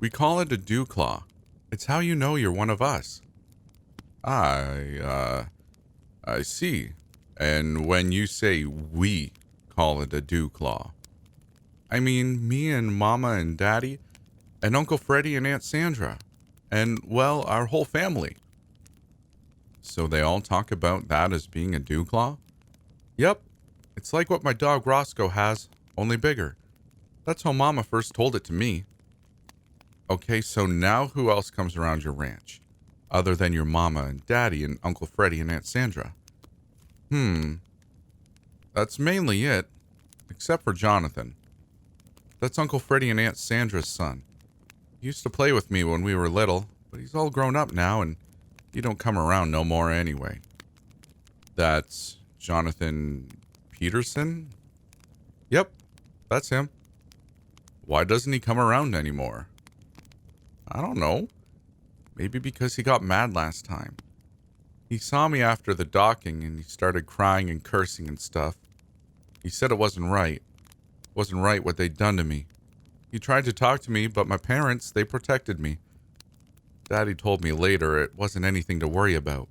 We call it a Dewclaw. It's how you know you're one of us. I see. And when you say we call it a Dewclaw, I mean me and Mama and Daddy, and Uncle Freddie and Aunt Sandra, and, well, our whole family. So they all talk about that as being a Dewclaw? Yep. It's like what my dog Roscoe has, only bigger. That's how Mama first told it to me. Okay, so now who else comes around your ranch? Other than your Mama and Daddy and Uncle Freddie and Aunt Sandra? That's mainly it. Except for Jonathan. That's Uncle Freddie and Aunt Sandra's son. He used to play with me when we were little, but he's all grown up now and he don't come around no more anyway. That's Jonathan Peterson? Yep, that's him. Why doesn't he come around anymore? I don't know. Maybe because he got mad last time. He saw me after the docking and he started crying and cursing and stuff. He said it wasn't right. It wasn't right what they'd done to me. He tried to talk to me, but my parents, they protected me. Daddy told me later it wasn't anything to worry about.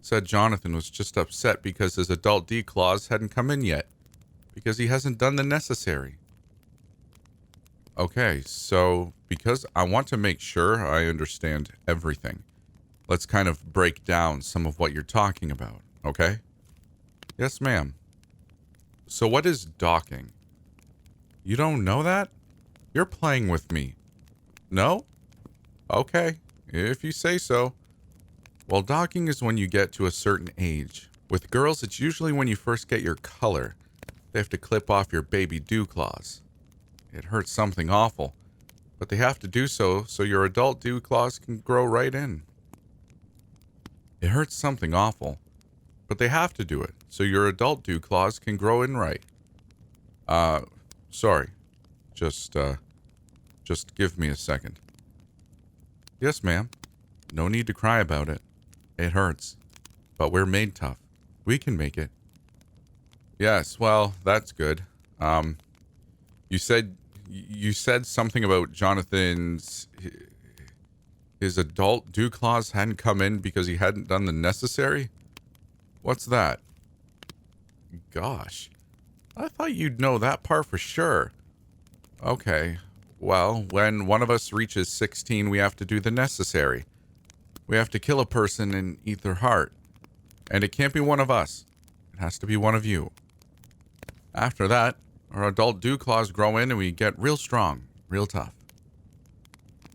Said Jonathan was just upset because his adult Dewclaws hadn't come in yet. Because he hasn't done the necessary. Okay, so because I want to make sure I understand everything, let's kind of break down some of what you're talking about, okay? Yes, ma'am. So what is docking? You don't know that? You're playing with me. No? Okay, if you say so. Well, docking is when you get to a certain age. With girls, it's usually when you first get your color. They have to clip off your baby Dewclaws. It hurts something awful, but they have to do so your adult Dewclaws can grow right in. It hurts something awful, but they have to do it so your adult Dewclaws can grow in right. Sorry. Just give me a second. Yes, ma'am. No need to cry about it. It hurts, but we're made tough. We can make it. Yes, well, that's good. You said something about Jonathan's his adult Dewclaws hadn't come in because he hadn't done the necessary? What's that? Gosh, I thought you'd know that part for sure. Okay, well, when one of us reaches 16, we have to do the necessary. We have to kill a person and eat their heart. And it can't be one of us. It has to be one of you. After that, our adult Dewclaws grow in and we get real strong, real tough.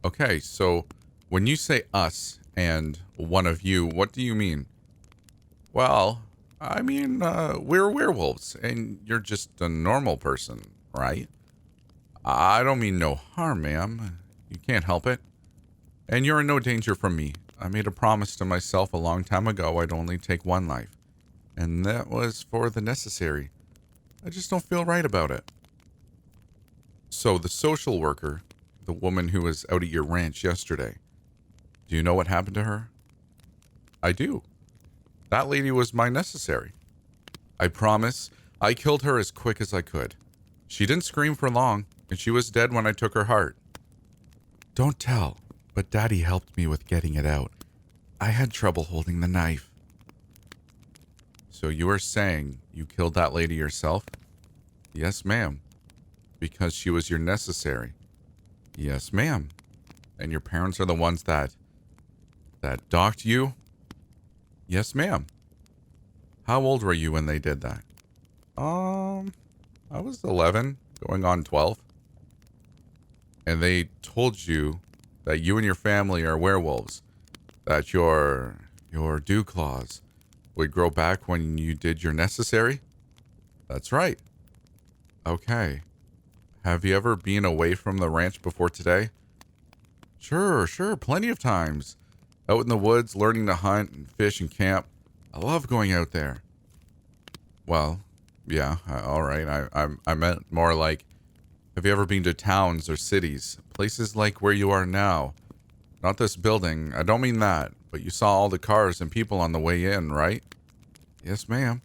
Okay, so when you say us and one of you, what do you mean? Well, I mean, we're werewolves and you're just a normal person, right? I don't mean no harm, ma'am. You can't help it. And you're in no danger from me. I made a promise to myself a long time ago I'd only take one life. And that was for the necessary. I just don't feel right about it. So the social worker, the woman who was out at your ranch yesterday, do you know what happened to her? I do. That lady was my necessary. I promise I killed her as quick as I could. She didn't scream for long, and she was dead when I took her heart. Don't tell, but Daddy helped me with getting it out. I had trouble holding the knife. So you are saying you killed that lady yourself? Yes, ma'am. Because she was your necessary. Yes, ma'am. And your parents are the ones that docked you? Yes, ma'am. How old were you when they did that? I was 11, going on 12. And they told you that you and your family are werewolves. That your Dewclaws would grow back when you did your necessary? That's right. Okay. Have you ever been away from the ranch before today? Sure, plenty of times. Out in the woods, learning to hunt and fish and camp. I love going out there. Well, yeah, all right. I meant more like, have you ever been to towns or cities? Places like where you are now. Not this building. I don't mean that. But you saw all the cars and people on the way in, right? Yes, ma'am.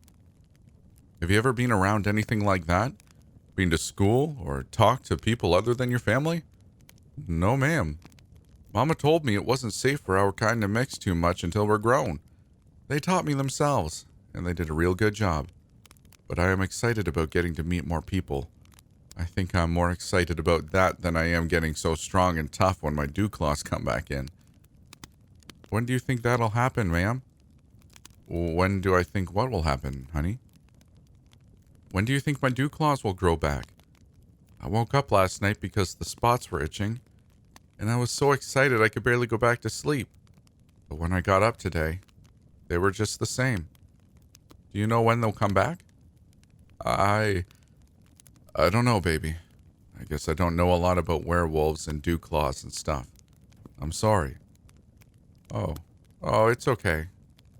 Have you ever been around anything like that? Been to school or talked to people other than your family? No, ma'am. Mama told me it wasn't safe for our kind to mix too much until we're grown. They taught me themselves, and they did a real good job. But I am excited about getting to meet more people. I think I'm more excited about that than I am getting so strong and tough when my Dewclaws come back in. When do you think that'll happen, ma'am? When do I think what will happen, honey? When do you think my Dewclaws will grow back? I woke up last night because the spots were itching, and I was so excited I could barely go back to sleep. But when I got up today, they were just the same. Do you know when they'll come back? I don't know, baby. I guess I don't know a lot about werewolves and Dewclaws and stuff. I'm sorry. Oh, it's okay.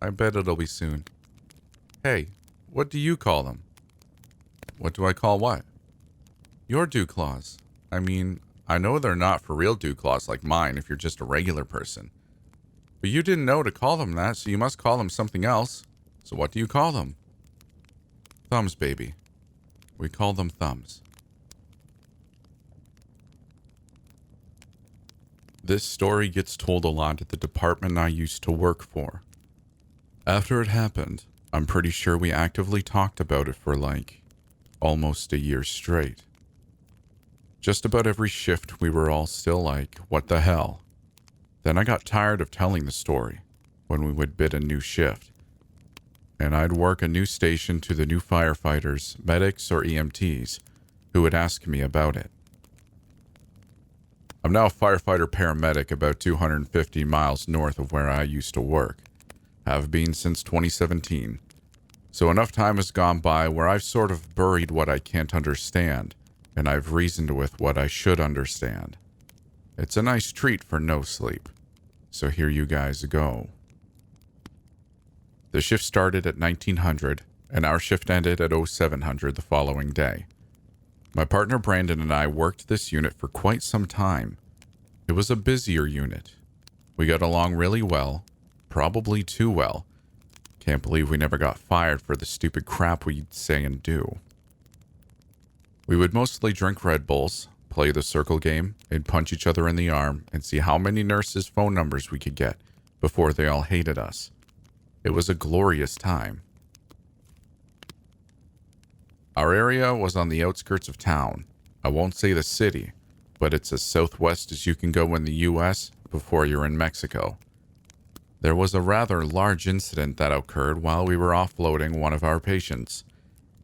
I bet it'll be soon. Hey, what do you call them? What do I call what? Your Dewclaws. I mean, I know they're not for real Dewclaws like mine if you're just a regular person. But you didn't know to call them that, so you must call them something else. So what do you call them? Thumbs, baby. We call them thumbs. This story gets told a lot at the department I used to work for. After it happened, I'm pretty sure we actively talked about it for almost a year straight. Just about every shift we were all still like, what the hell? Then I got tired of telling the story when we would bid a new shift. And I'd work a new station to the new firefighters, medics, or EMTs who would ask me about it. I'm now a firefighter paramedic about 250 miles north of where I used to work. Have been since 2017. So enough time has gone by where I've sort of buried what I can't understand, and I've reasoned with what I should understand. It's a nice treat for NoSleep. So here you guys go. The shift started at 1900, and our shift ended at 0700 the following day. My partner Brandon and I worked this unit for quite some time. It was a busier unit. We got along really well, probably too well. Can't believe we never got fired for the stupid crap we'd say and do. We would mostly drink Red Bulls, play the circle game, and punch each other in the arm and see how many nurses' phone numbers we could get before they all hated us. It was a glorious time. Our area was on the outskirts of town. I won't say the city, but it's as southwest as you can go in the US before you're in Mexico. There was a rather large incident that occurred while we were offloading one of our patients.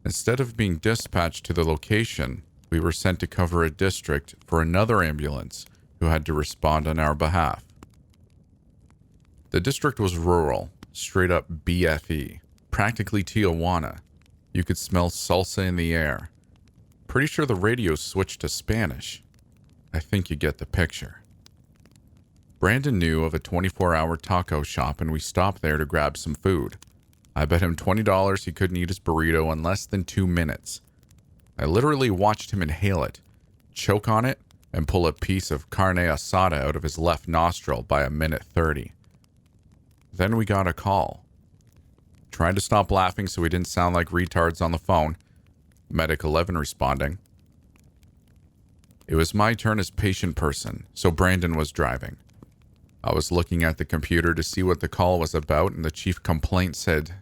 Instead of being dispatched to the location, we were sent to cover a district for another ambulance who had to respond on our behalf. The district was rural, straight up BFE, practically Tijuana. You could smell salsa in the air. Pretty sure the radio switched to Spanish. I think you get the picture. Brandon knew of a 24-hour taco shop and we stopped there to grab some food. I bet him $20 he couldn't eat his burrito in less than 2 minutes. I literally watched him inhale it, choke on it, and pull a piece of carne asada out of his left nostril by 1:30. Then we got a call. Tried to stop laughing so we didn't sound like retards on the phone. Medic 11 responding. It was my turn as patient person, so Brandon was driving. I was looking at the computer to see what the call was about, and the chief complaint said,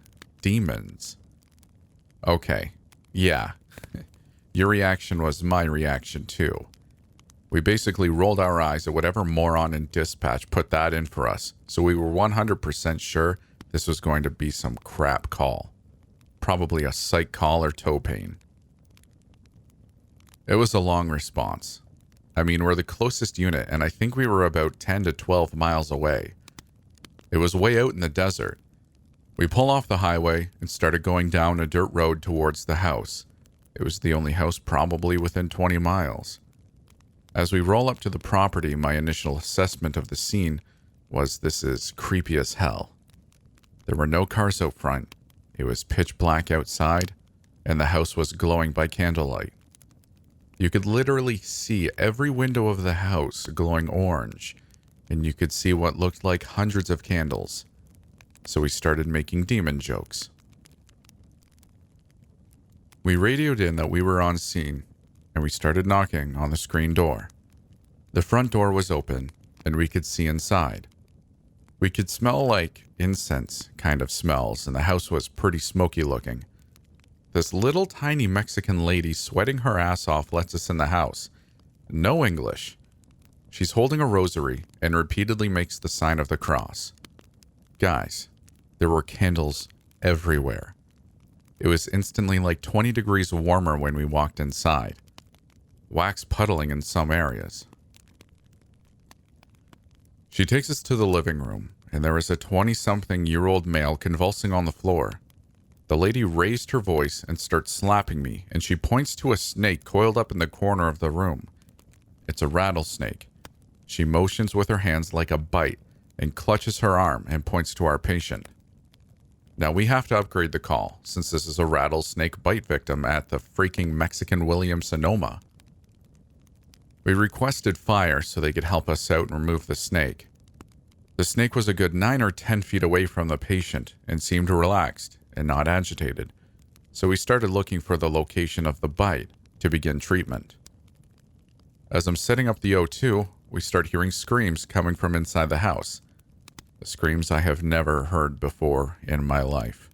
demons. Okay, yeah. Your reaction was my reaction too. We basically rolled our eyes at whatever moron in dispatch put that in for us, so we were 100% sure this was going to be some crap call. Probably a psych call or toe pain. It was a long response. I mean, we're the closest unit, and I think we were about 10 to 12 miles away. It was way out in the desert. We pull off the highway and started going down a dirt road towards the house. It was the only house probably within 20 miles. As we roll up to the property, my initial assessment of the scene was this is creepy as hell. There were no cars out front. It was pitch black outside, and the house was glowing by candlelight. You could literally see every window of the house glowing orange, and you could see what looked like hundreds of candles. So we started making demon jokes. We radioed in that we were on scene, and we started knocking on the screen door. The front door was open, and we could see inside. We could smell like incense kind of smells, and the house was pretty smoky looking. This little tiny Mexican lady sweating her ass off lets us in the house. No English. She's holding a rosary and repeatedly makes the sign of the cross. Guys, there were candles everywhere. It was instantly like 20 degrees warmer when we walked inside. Wax puddling in some areas. She takes us to the living room, and there is a 20-something-year-old male convulsing on the floor. The lady raised her voice and starts slapping me, and she points to a snake coiled up in the corner of the room. It's a rattlesnake. She motions with her hands like a bite and clutches her arm and points to our patient. Now we have to upgrade the call, since this is a rattlesnake bite victim at the freaking Mexican Williams-Sonoma. We requested fire so they could help us out and remove the snake. The snake was a good 9 or 10 feet away from the patient and seemed relaxed and not agitated, so we started looking for the location of the bite to begin treatment. As I'm setting up the O2, we start hearing screams coming from inside the house. The screams I have never heard before in my life.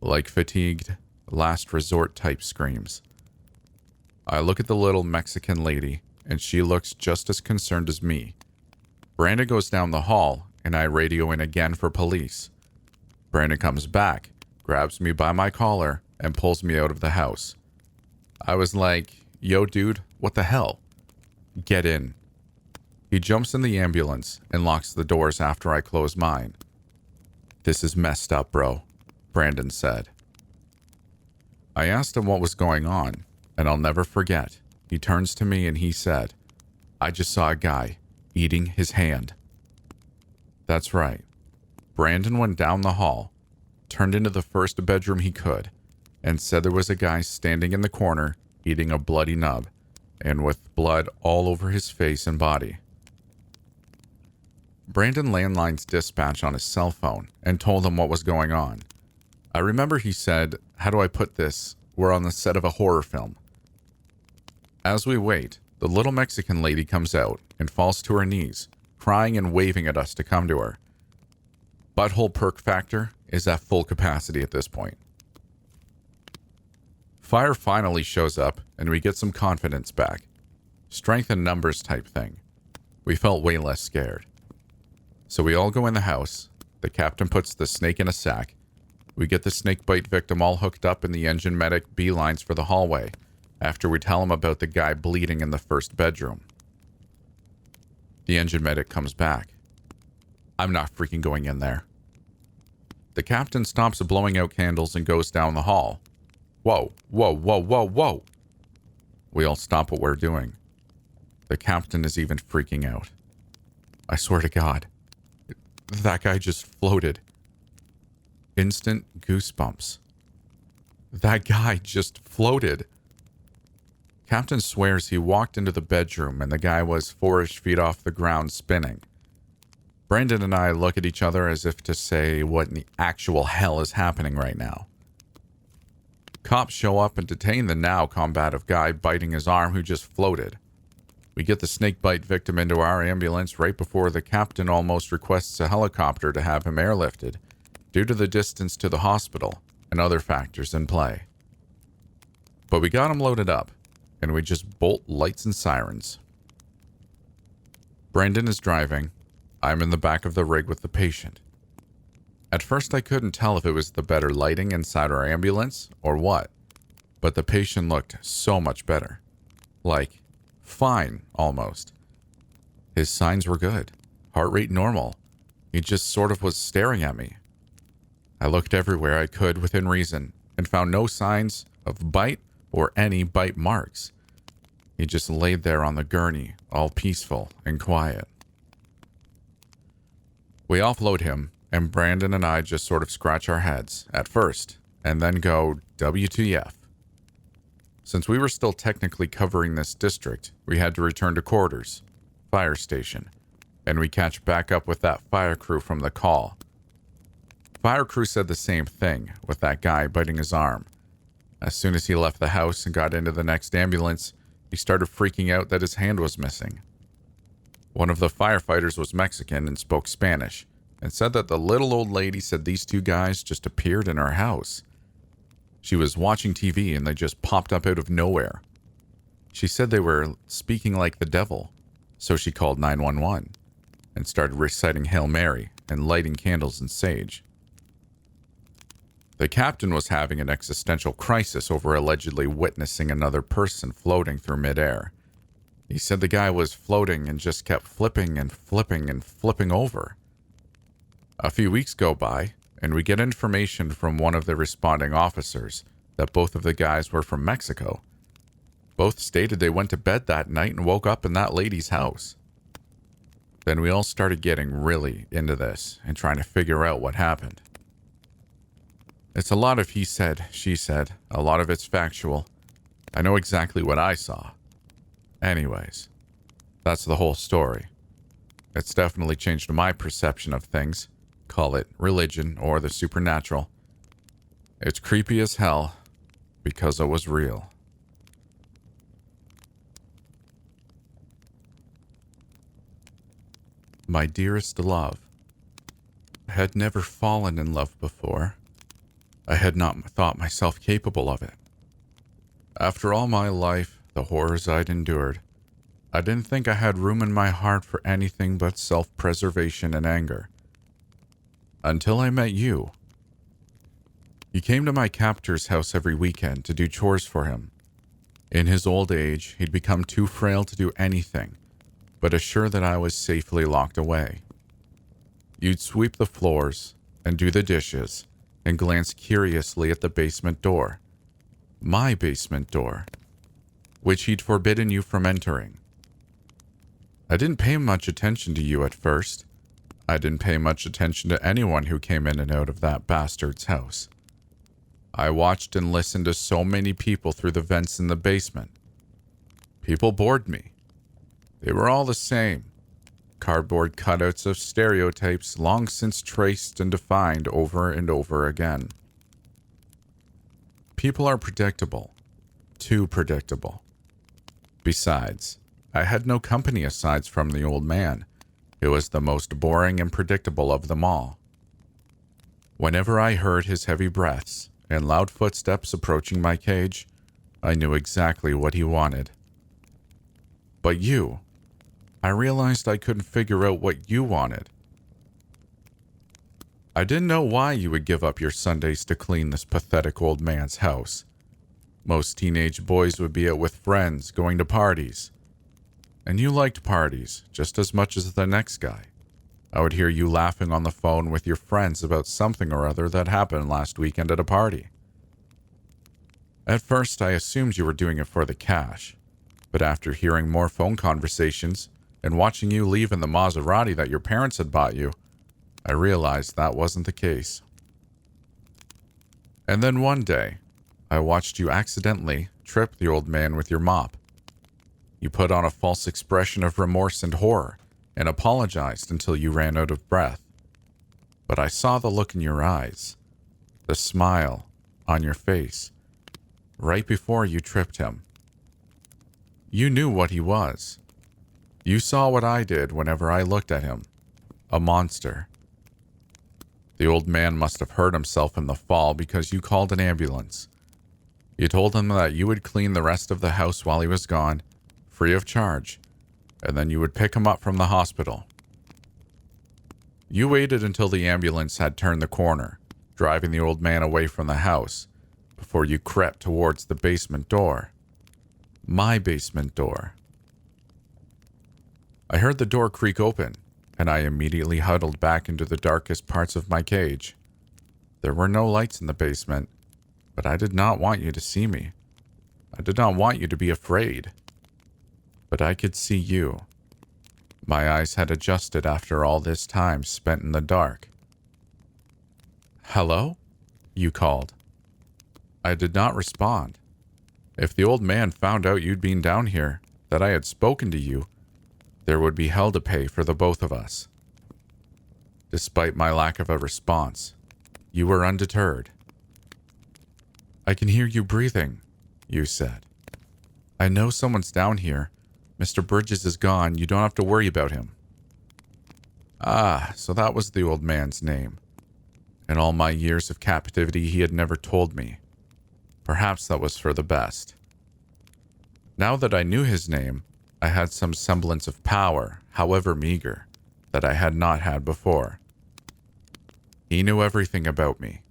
Like fatigued, last resort type screams. I look at the little Mexican lady, and she looks just as concerned as me. Brandon goes down the hall, and I radio in again for police. Brandon comes back, grabs me by my collar, and pulls me out of the house. I was like, yo dude, what the hell? Get in. He jumps in the ambulance and locks the doors after I close mine. This is messed up, bro, Brandon said. I asked him what was going on, and I'll never forget. He turns to me and he said, I just saw a guy eating his hand. That's right. Brandon went down the hall, turned into the first bedroom he could, and said there was a guy standing in the corner eating a bloody nub, and with blood all over his face and body. Brandon landlines dispatch on his cell phone and told them what was going on. I remember he said, how do I put this? We're on the set of a horror film. As we wait, the little Mexican lady comes out and falls to her knees, crying and waving at us to come to her. Butthole perk factor is at full capacity at this point. Fire finally shows up, and we get some confidence back. Strength in numbers type thing. We felt way less scared. So we all go in the house. The captain puts the snake in a sack. We get the snake bite victim all hooked up, and the engine medic beelines for the hallway after we tell him about the guy bleeding in the first bedroom. The engine medic comes back. I'm not freaking going in there. The captain stops blowing out candles and goes down the hall. Whoa, whoa, whoa, whoa, whoa. We all stop what we're doing. The captain is even freaking out. I swear to God, that guy just floated. Instant goosebumps. That guy just floated. Captain swears he walked into the bedroom and the guy was 4-ish feet off the ground spinning. Brandon and I look at each other as if to say, what in the actual hell is happening right now? Cops show up and detain the now combative guy biting his arm who just floated. We get the snake bite victim into our ambulance right before the captain almost requests a helicopter to have him airlifted, due to the distance to the hospital and other factors in play. But we got him loaded up, and we just bolt lights and sirens. Brandon is driving. I'm in the back of the rig with the patient. At first I couldn't tell if it was the better lighting inside our ambulance or what, but the patient looked so much better. Like, fine, almost. His signs were good. Heart rate normal. He just sort of was staring at me. I looked everywhere I could within reason and found no signs of bite or any bite marks. He just laid there on the gurney, all peaceful and quiet. We offload him, and Brandon and I just sort of scratch our heads at first, and then go WTF. Since we were still technically covering this district, we had to return to quarters, fire station, and we catch back up with that fire crew from the call. Fire crew said the same thing with that guy biting his arm. As soon as he left the house and got into the next ambulance, he started freaking out that his hand was missing. One of the firefighters was Mexican and spoke Spanish, and said that the little old lady said these two guys just appeared in her house. She was watching TV and they just popped up out of nowhere. She said they were speaking like the devil, so she called 911 and started reciting Hail Mary and lighting candles and sage. The captain was having an existential crisis over allegedly witnessing another person floating through midair. He said the guy was floating and just kept flipping and flipping and flipping over. A few weeks go by, and we get information from one of the responding officers that both of the guys were from Mexico. Both stated they went to bed that night and woke up in that lady's house. Then we all started getting really into this and trying to figure out what happened. It's a lot of he said, she said. A lot of it's factual. I know exactly what I saw. Anyways, that's the whole story. It's definitely changed my perception of things. Call it religion or the supernatural. It's creepy as hell because it was real. My dearest love, I had never fallen in love before. I had not thought myself capable of it. After all my life, the horrors I'd endured, I didn't think I had room in my heart for anything but self-preservation and anger. Until I met you. You came to my captor's house every weekend to do chores for him. In his old age, he'd become too frail to do anything, but assure that I was safely locked away. You'd sweep the floors and do the dishes and glance curiously at the basement door. My basement door, which he'd forbidden you from entering. I didn't pay much attention to you at first. I didn't pay much attention to anyone who came in and out of that bastard's house. I watched and listened to so many people through the vents in the basement. People bored me. They were all the same. Cardboard cutouts of stereotypes long since traced and defined over and over again. People are predictable. Too predictable. Besides, I had no company aside from the old man. It was the most boring and predictable of them all. Whenever I heard his heavy breaths and loud footsteps approaching my cage, I knew exactly what he wanted. But you, I realized I couldn't figure out what you wanted. I didn't know why you would give up your Sundays to clean this pathetic old man's house. Most teenage boys would be out with friends, going to parties. And you liked parties just as much as the next guy. I would hear you laughing on the phone with your friends about something or other that happened last weekend at a party. At first, I assumed you were doing it for the cash. But after hearing more phone conversations and watching you leave in the Maserati that your parents had bought you, I realized that wasn't the case. And then one day, I watched you accidentally trip the old man with your mop. You put on a false expression of remorse and horror and apologized until you ran out of breath. But I saw the look in your eyes, the smile on your face, right before you tripped him. You knew what he was. You saw what I did whenever I looked at him. A monster. The old man must have hurt himself in the fall because you called an ambulance. You told him that you would clean the rest of the house while he was gone, free of charge, and then you would pick him up from the hospital. You waited until the ambulance had turned the corner, driving the old man away from the house, before you crept towards the basement door. My basement door. I heard the door creak open, and I immediately huddled back into the darkest parts of my cage. There were no lights in the basement, but I did not want you to see me. I did not want you to be afraid. But I could see you. My eyes had adjusted after all this time spent in the dark. "Hello?" you called. I did not respond. If the old man found out you'd been down here, that I had spoken to you, there would be hell to pay for the both of us. Despite my lack of a response, you were undeterred. "I can hear you breathing," you said. "I know someone's down here, Mr. Bridges is gone. You don't have to worry about him. Ah, so that was the old man's name. In all my years of captivity, he had never told me. Perhaps that was for the best. Now that I knew his name, I had some semblance of power, however meager, that I had not had before. He knew everything about me,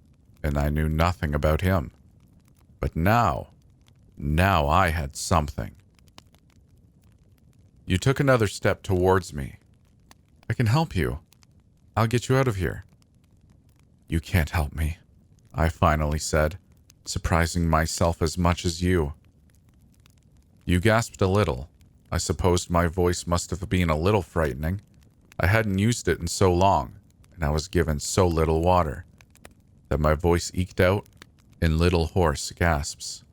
and I knew nothing about him. But now I had something. You took another step towards me. I can help you. I'll get you out of here. You can't help me, I finally said, surprising myself as much as you. You gasped a little. I supposed my voice must have been a little frightening. I hadn't used it in so long, and I was given so little water, that my voice eked out in little hoarse gasps.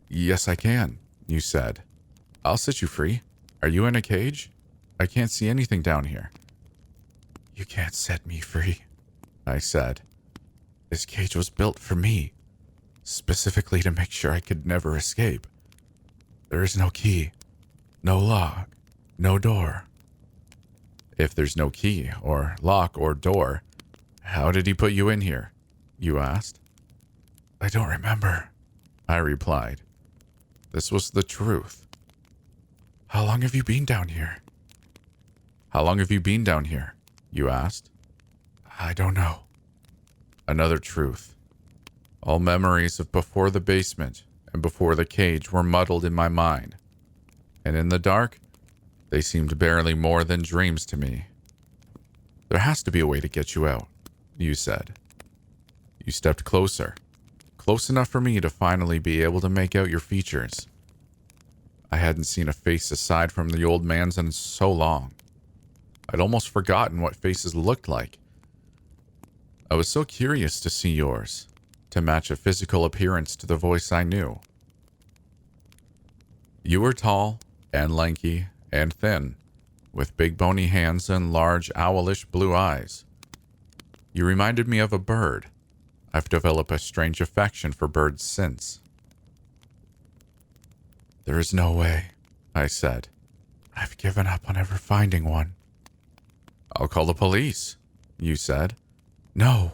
Yes, I can, you said. I'll set you free. Are you in a cage? I can't see anything down here. You can't set me free, I said. This cage was built for me, specifically to make sure I could never escape. There is no key, no lock, no door. If there's no key, or lock, or door, how did he put you in here? You asked. I don't remember, I replied. This was the truth. How long have you been down here? How long have you been down here? You asked. I don't know. Another truth. All memories of before the basement and before the cage were muddled in my mind, and in the dark, they seemed barely more than dreams to me. There has to be a way to get you out, you said. You stepped closer, close enough for me to finally be able to make out your features. I hadn't seen a face aside from the old man's in so long. I'd almost forgotten what faces looked like. I was so curious to see yours, to match a physical appearance to the voice I knew. You were tall and lanky and thin, with big bony hands and large owlish blue eyes. You reminded me of a bird. I've developed a strange affection for birds since. There is no way, I said. I've given up on ever finding one. I'll call the police, you said. No.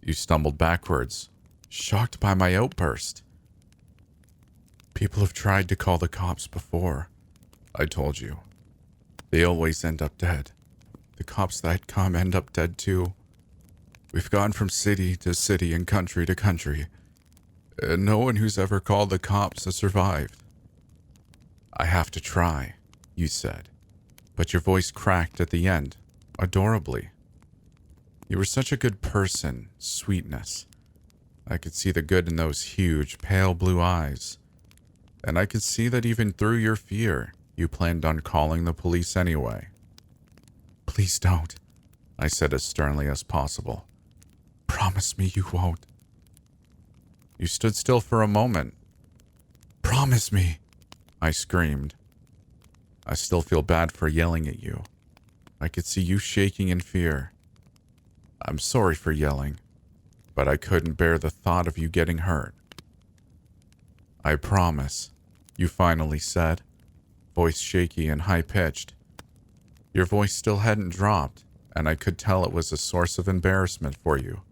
You stumbled backwards, shocked by my outburst. People have tried to call the cops before, I told you. They always end up dead. The cops that come end up dead too. We've gone from city to city and country to country, and no one who's ever called the cops has survived. I have to try, you said, but your voice cracked at the end, adorably. You were such a good person, sweetness. I could see the good in those huge, pale blue eyes. And I could see that even through your fear, you planned on calling the police anyway. Please don't, I said as sternly as possible. Promise me you won't. You stood still for a moment. Promise me, I screamed. I still feel bad for yelling at you. I could see you shaking in fear. I'm sorry for yelling, but I couldn't bear the thought of you getting hurt. I promise, you finally said, voice shaky and high-pitched. Your voice still hadn't dropped, and I could tell it was a source of embarrassment for you.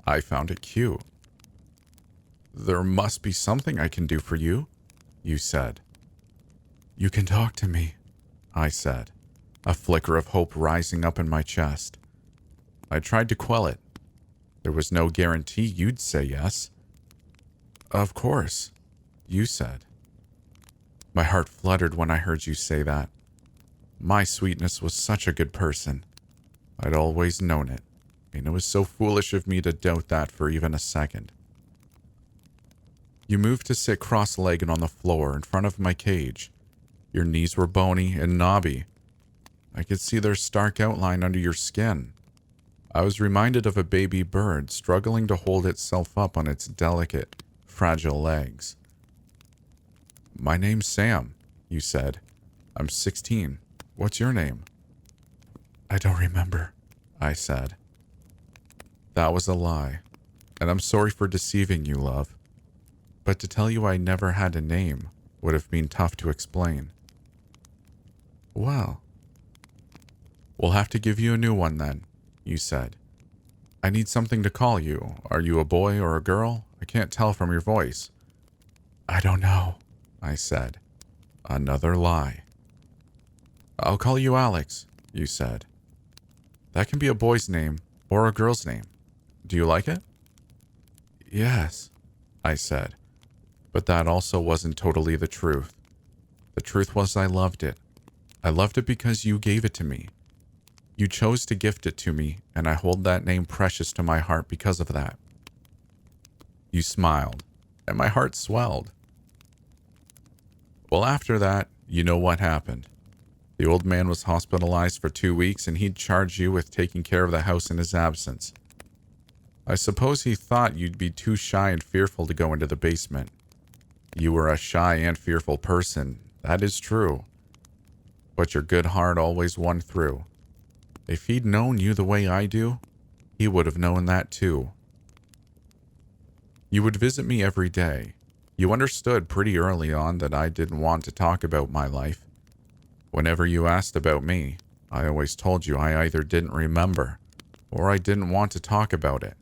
I found it cute. There must be something I can do for you, you said. You can talk to me, I said, a flicker of hope rising up in my chest. I tried to quell it. There was no guarantee you'd say yes. Of course, you said. My heart fluttered when I heard you say that. My sweetness was such a good person. I'd always known it, and it was so foolish of me to doubt that for even a second. You moved to sit cross-legged on the floor in front of my cage. Your knees were bony and knobby. I could see their stark outline under your skin. I was reminded of a baby bird struggling to hold itself up on its delicate, fragile legs. My name's Sam, you said. I'm 16. What's your name? I don't remember, I said. That was a lie, and I'm sorry for deceiving you, love. But to tell you I never had a name would have been tough to explain. Well, we'll have to give you a new one then, you said. I need something to call you. Are you a boy or a girl? I can't tell from your voice. I don't know, I said. Another lie. I'll call you Alex, you said. That can be a boy's name or a girl's name. Do you like it? Yes, I said. But that also wasn't totally the truth. The truth was I loved it. I loved it because you gave it to me. You chose to gift it to me, and I hold that name precious to my heart because of that. You smiled, and my heart swelled. Well, after that, you know what happened. The old man was hospitalized for 2 weeks, and he'd charge you with taking care of the house in his absence. I suppose he thought you'd be too shy and fearful to go into the basement. You were a shy and fearful person, that is true. But your good heart always won through. If he'd known you the way I do, he would have known that too. You would visit me every day. You understood pretty early on that I didn't want to talk about my life. Whenever you asked about me, I always told you I either didn't remember or I didn't want to talk about it.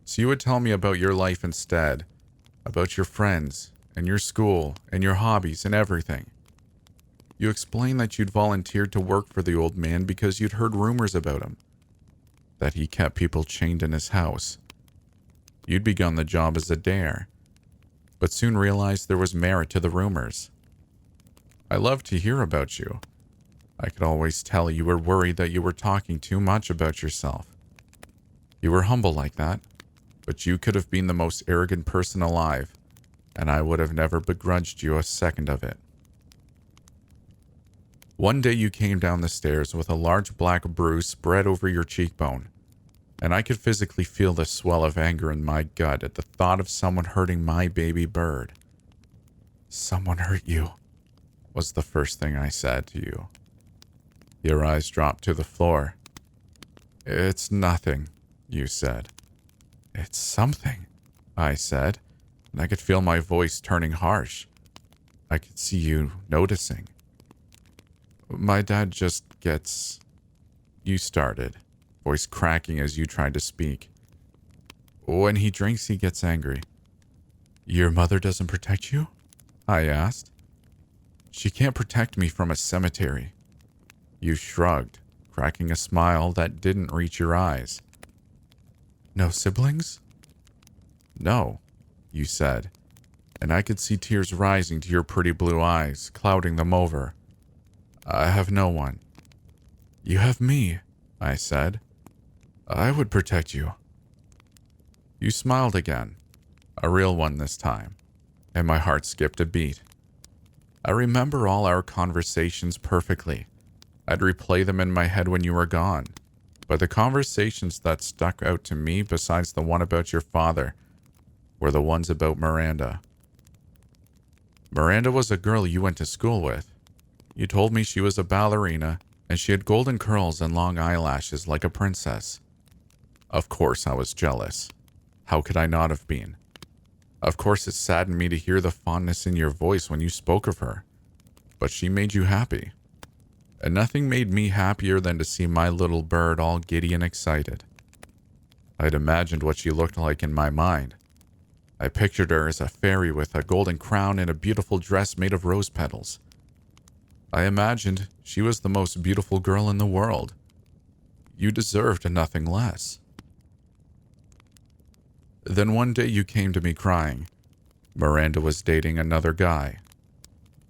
So you would tell me about your life instead, about your friends and your school and your hobbies and everything. You explained that you'd volunteered to work for the old man because you'd heard rumors about him, that he kept people chained in his house. You'd begun the job as a dare, but soon realized there was merit to the rumors. I loved to hear about you. I could always tell you were worried that you were talking too much about yourself. You were humble like that, but you could have been the most arrogant person alive, and I would have never begrudged you a second of it. One day you came down the stairs with a large black bruise spread over your cheekbone, and I could physically feel the swell of anger in my gut at the thought of someone hurting my baby bird. Someone hurt you, was the first thing I said to you. Your eyes dropped to the floor. It's nothing, you said. It's something, I said, and I could feel my voice turning harsh. I could see you noticing. My dad just gets... You started, voice cracking as you tried to speak. When he drinks, he gets angry. Your mother doesn't protect you? I asked. She can't protect me from a cemetery. You shrugged, cracking a smile that didn't reach your eyes. No siblings? No, you said, and I could see tears rising to your pretty blue eyes, clouding them over. I have no one. You have me, I said. I would protect you. You smiled again, a real one this time, and my heart skipped a beat. I remember all our conversations perfectly. I'd replay them in my head when you were gone, but the conversations that stuck out to me besides the one about your father were the ones about Miranda. Miranda was a girl you went to school with. You told me she was a ballerina, and she had golden curls and long eyelashes like a princess. Of course I was jealous. How could I not have been? Of course it saddened me to hear the fondness in your voice when you spoke of her. But she made you happy. And nothing made me happier than to see my little bird all giddy and excited. I'd imagined what she looked like in my mind. I pictured her as a fairy with a golden crown and a beautiful dress made of rose petals. I imagined she was the most beautiful girl in the world. You deserved nothing less. Then one day you came to me crying. Miranda was dating another guy.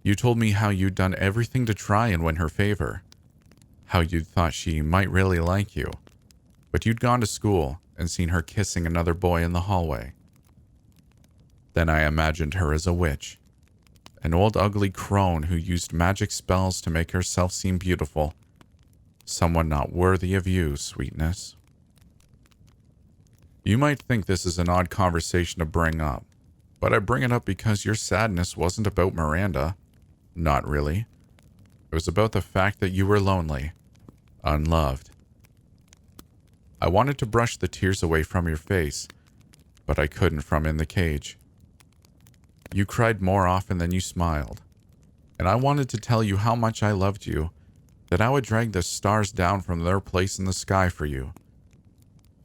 You told me how you'd done everything to try and win her favor. How you'd thought she might really like you. But you'd gone to school and seen her kissing another boy in the hallway. Then I imagined her as a witch. An old ugly crone who used magic spells to make herself seem beautiful. Someone not worthy of you, sweetness. You might think this is an odd conversation to bring up, but I bring it up because your sadness wasn't about Miranda. Not really. It was about the fact that you were lonely, unloved. I wanted to brush the tears away from your face, but I couldn't from in the cage. You cried more often than you smiled. And I wanted to tell you how much I loved you, that I would drag the stars down from their place in the sky for you.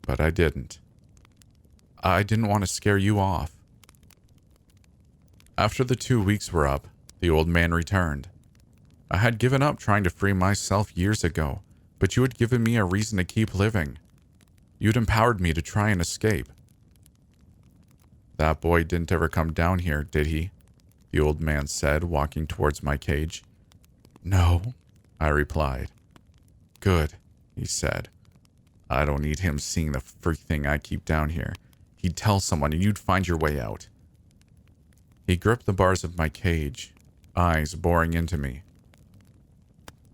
But I didn't. I didn't want to scare you off. After the 2 weeks were up, the old man returned. I had given up trying to free myself years ago, but you had given me a reason to keep living. You'd empowered me to try and escape. That boy didn't ever come down here, did he? The old man said, walking towards my cage. No, I replied. Good, he said. I don't need him seeing the freak thing I keep down here. He'd tell someone and you'd find your way out. He gripped the bars of my cage, eyes boring into me.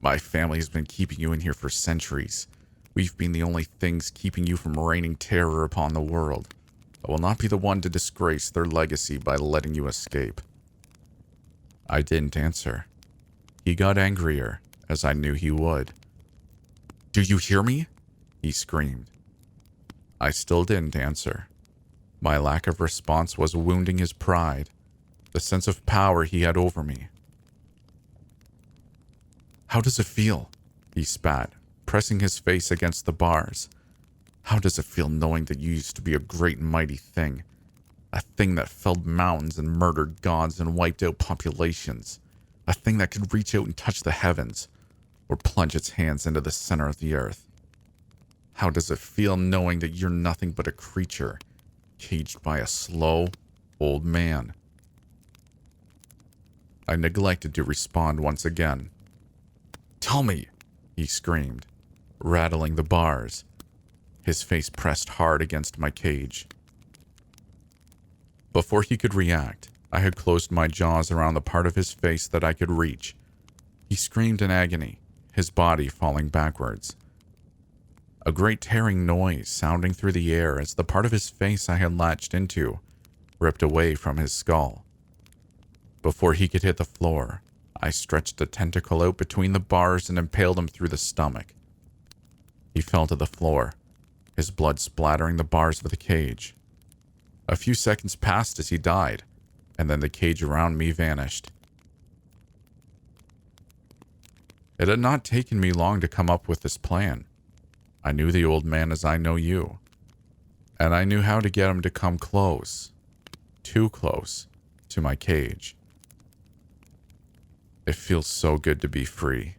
My family has been keeping you in here for centuries. We've been the only things keeping you from raining terror upon the world. I will not be the one to disgrace their legacy by letting you escape. I didn't answer. He got angrier, as I knew he would. Do you hear me? He screamed. I still didn't answer. My lack of response was wounding his pride, the sense of power he had over me. How does it feel? He spat, pressing his face against the bars. How does it feel knowing that you used to be a great and mighty thing? A thing that felled mountains and murdered gods and wiped out populations. A thing that could reach out and touch the heavens, or plunge its hands into the center of the earth. How does it feel knowing that you're nothing but a creature, caged by a slow, old man? I neglected to respond once again. Tell me, he screamed, rattling the bars. His face pressed hard against my cage. Before he could react, I had closed my jaws around the part of his face that I could reach. He screamed in agony, his body falling backwards. A great tearing noise sounding through the air as the part of his face I had latched into ripped away from his skull. Before he could hit the floor, I stretched a tentacle out between the bars and impaled him through the stomach. He fell to the floor, his blood splattering the bars of the cage. A few seconds passed as he died, and then the cage around me vanished. It had not taken me long to come up with this plan. I knew the old man as I know you, and I knew how to get him to come close, too close, to my cage. It feels so good to be free.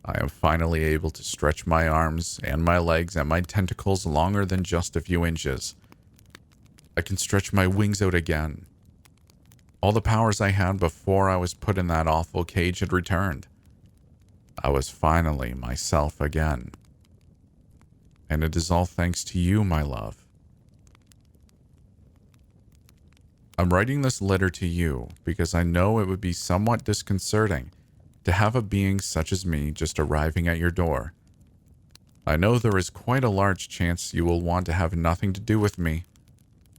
I am finally able to stretch my arms and my legs and my tentacles longer than just a few inches. I can stretch my wings out again. All the powers I had before I was put in that awful cage had returned. I was finally myself again. And it is all thanks to you, my love. I'm writing this letter to you because I know it would be somewhat disconcerting to have a being such as me just arriving at your door. I know there is quite a large chance you will want to have nothing to do with me,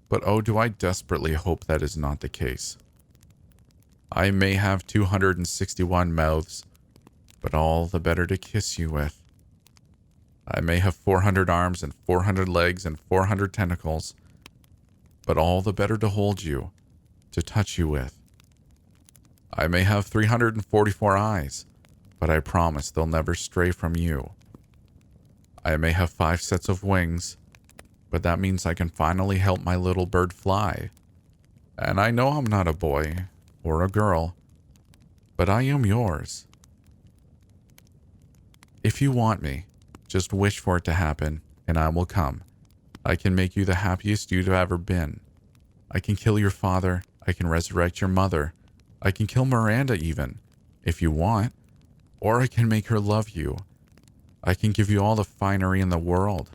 but oh, do I desperately hope that is not the case. I may have 261 mouths, but all the better to kiss you with. I may have 400 arms and 400 legs and 400 tentacles, but all the better to hold you, to touch you with. I may have 344 eyes, but I promise they'll never stray from you. I may have 5 sets of wings, but that means I can finally help my little bird fly. And I know I'm not a boy or a girl, but I am yours. If you want me, just wish for it to happen, and I will come. I can make you the happiest you've ever been. I can kill your father. I can resurrect your mother. I can kill Miranda even, if you want. Or I can make her love you. I can give you all the finery in the world.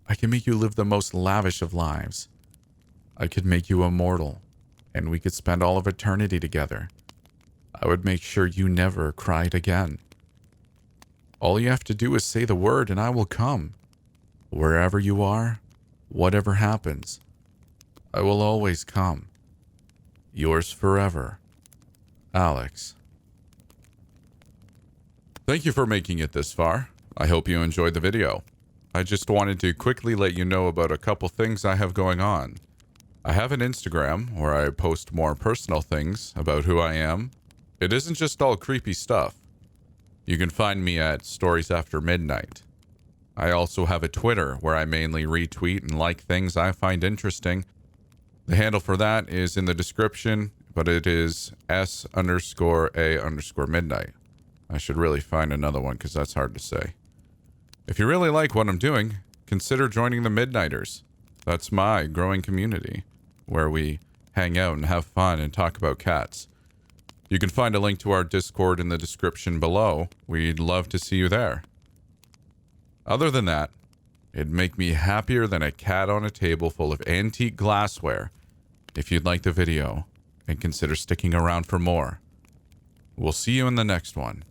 I can make you live the most lavish of lives. I could make you immortal, and we could spend all of eternity together. I would make sure you never cried again. All you have to do is say the word and I will come. Wherever you are, whatever happens, I will always come. Yours forever, Alex. Thank you for making it this far. I hope you enjoyed the video. I just wanted to quickly let you know about a couple things I have going on. I have an Instagram where I post more personal things about who I am. It isn't just all creepy stuff. You can find me at Stories After Midnight. I also have a Twitter where I mainly retweet and like things I find interesting. The handle for that is in the description, but it is S_A_midnight. I should really find another one because that's hard to say. If you really like what I'm doing, consider joining the Midnighters. That's my growing community where we hang out and have fun and talk about cats. You can find a link to our Discord in the description below. We'd love to see you there. Other than that, it'd make me happier than a cat on a table full of antique glassware if you'd like the video and consider sticking around for more. We'll see you in the next one.